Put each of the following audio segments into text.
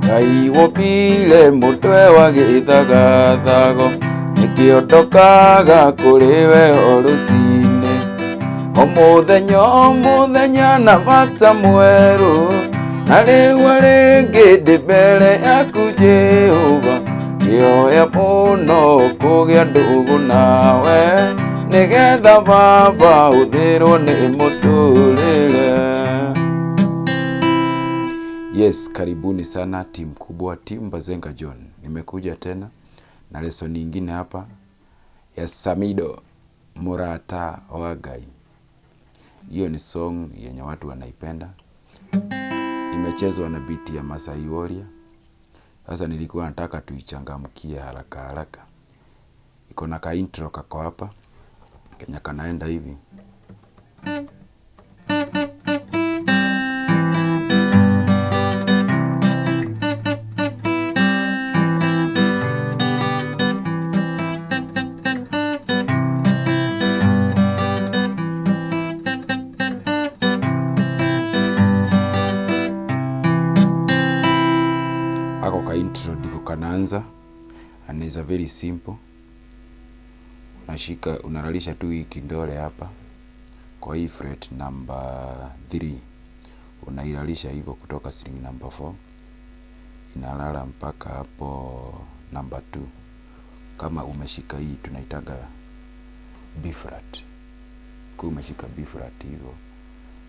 Ngai wopile mutwe wa githagathago, nikiondokaga kuriwe orucine. Omuthenya na bata mweru, na riu ringi ndi mbere yaku Jehova. Ndioya muno kugia ndugu nawe, nigetha Baba uthirwo ni muturire. Yes, karibuni sana timu kubwa, timu Bazenga John. Nimekuja tena na lesson nyingine hapa ya Samido Murata wa Ngai. Hiyo ni song yenye watu wanaipenda. Imechezwa na beat ya Masai Warrior. Sasa nilikuwa nataka tuichangamkie haraka haraka. Iko na ka intro kako hapa. Kenya kanaenda hivi. Ako ka intro ndiko kanaanza, and is a very simple. Unashika, unalalisha tu hii kidole hapa kwa hii fret number 3, unailalisha hivyo kutoka string number 4 inalala mpaka hapo number 2. Kama umeshika hii tunaitaga B flat, kwa umeshika B flat hivyo,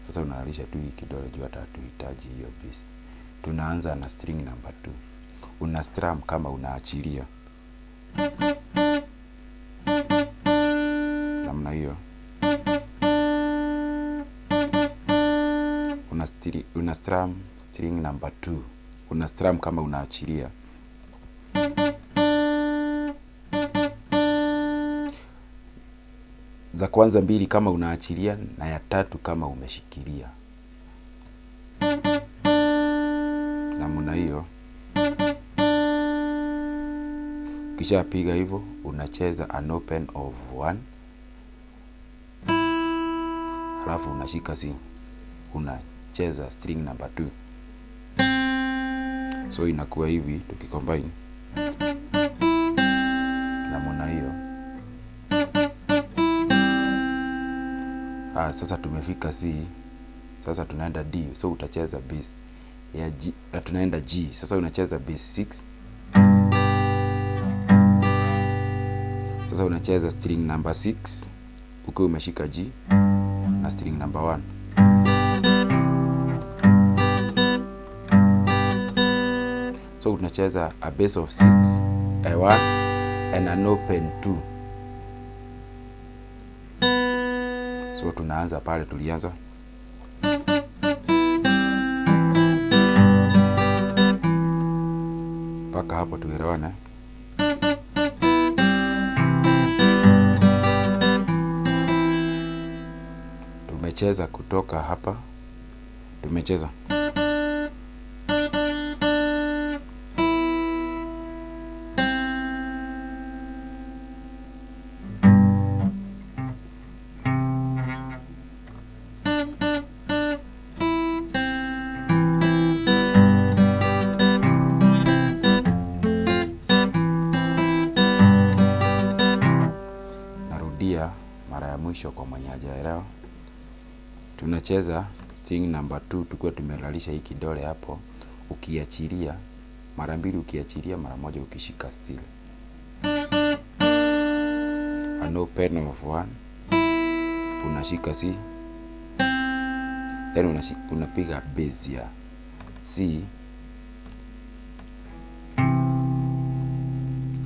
sasa unalalisha tu hii kidole juu, hata tuhitaji hiyo bass. Tunaanza na string number 2. Una strum kama unaachilia namna hiyo. Una strum string number 2. Una strum kama unaachilia. Za kwanza mbili kama unaachilia na ya tatu kama umeshikilia. Namna hiyo. Kisha piga hivyo, unacheza an open of 1. Halafu unashika C. Unacheza string number 2. So inakuwa hivi tukicombine. Namna hiyo. Sasa tumefika C. Sasa tunaenda D. So utacheza bass ya G. Tunaenda G. Sasa unacheza bass 6. Sasa unacheza string number 6 ukiwa umeshika G na string number 1. So unacheza a bass of 6, a 1 and an open 2. So tunaanza pale tulianza. Paka hapo tuelewane. Tumecheza kutoka hapa. Tumecheza. Narudia mara ya mwisho kwa mwenye hajaelewa. Tunacheza string number 2 tukiwa tumelalisha hii kidole hapo, ukiachilia mara mbili, ukiachilia mara moja, ukishika still. An open of 1, unashika C, then unapiga bass ya C,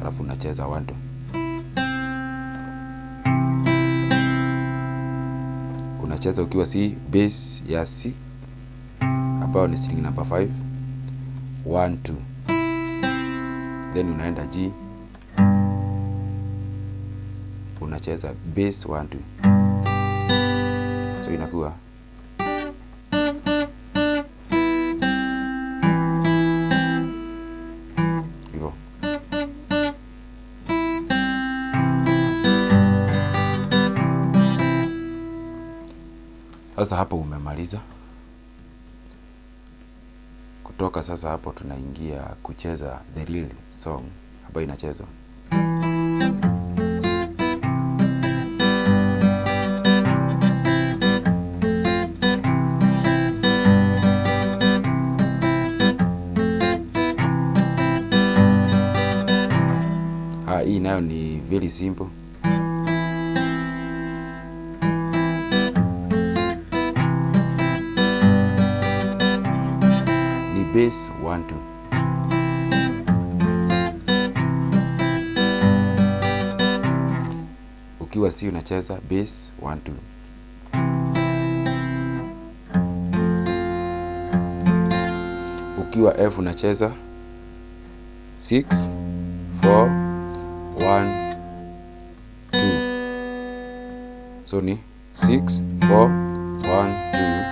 alafu unacheza 1 2. Unacheza ukiwa C, bass ya C ambayo ni string number 5, 1 2, then unaenda G, unacheza bass 1 2. So inakuwa hivyo. Sasa hapo umemaliza. Kutoka sasa hapo tunaingia kucheza the real song ambayo inachezwa. Hii nayo ni very simple. Ni bass 1 2. Ukiwa C unacheza bass 1 2. Ukiwa F unacheza 6 4 1 2. So ni 6 4 1 2.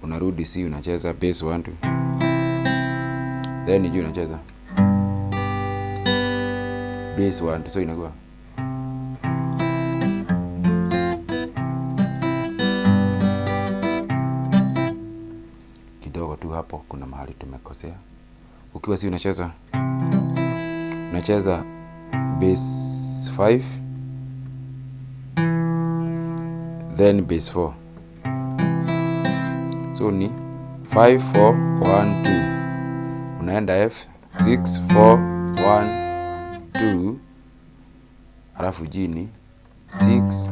Unarudi C unacheza bass 1 2. Then G unacheza bass 1 2. So inakuwa kidogo tu hapo, kuna mahali tumekosea. Ukiwa C unacheza bass 5 then bass 4. So ni 5 4 1 2. Unaenda F 6 4 1 2, alafu G ni 6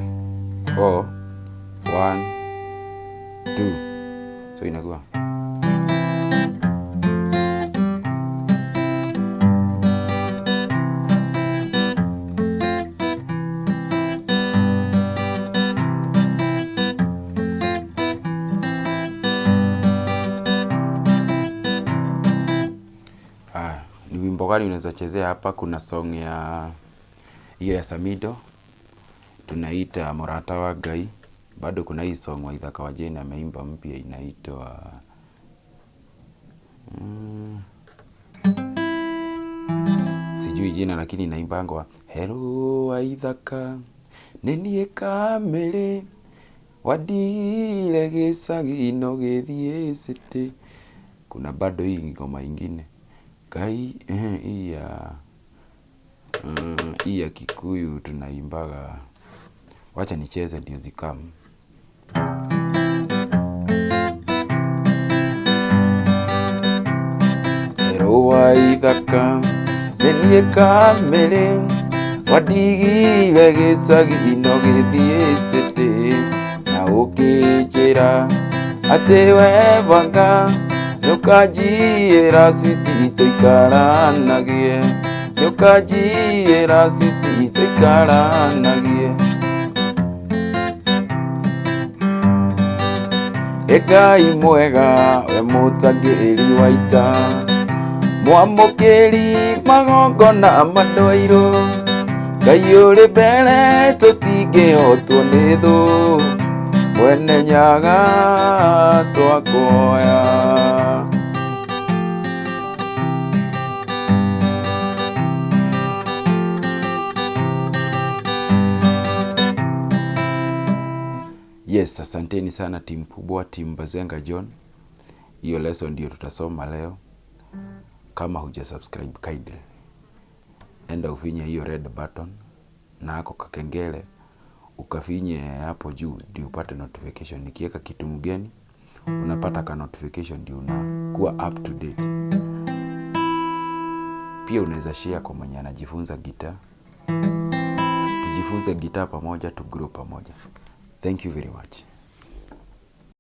4 1 2. So inakuwa ni wimbo gani unaweza chezea hapa? Kuna song ya hiyo ya Samido tunaita Morata wa Ngai. Bado kuna hii song wa Ithaka wa Jane ameimba mpya inaitwa sijui jina, lakini inaimbangwa hello wa Ithaka nenie kamere wadile gisagi no githie city. Kuna bado hii ngoma ingine Ngai hii ya Kikuyu tunaimbaga, wacha nicheze ndio zikamu. Hello wa Ithaka nenie kamere wadigire gisagi no githie city, na ukijira ati we banga nukajira switi tuikaranagie, nukajira switi tuikaranagie. Ngai mwega we mutangiri wa ita, mwamukiri magongona mandwairo, Ngai uri mbere tutingihotwo ni thu, mwene nyaga twakuoya. Yes, asanteni sana timu kubwa, timu Bazenga John. Hiyo lesson ndio tutasoma leo. Kama huja subscribe kindly, enda ufinye hiyo red button na hako kakengele ukafinye hapo juu ndio upate notification. Nikiweka kitu mgeni unapata ka notification, ndio unakuwa up to date. Pia unaweza share kwa mwenye anajifunza gitaa. Tujifunze gitaa pamoja, tu grow pamoja. Thank you very much.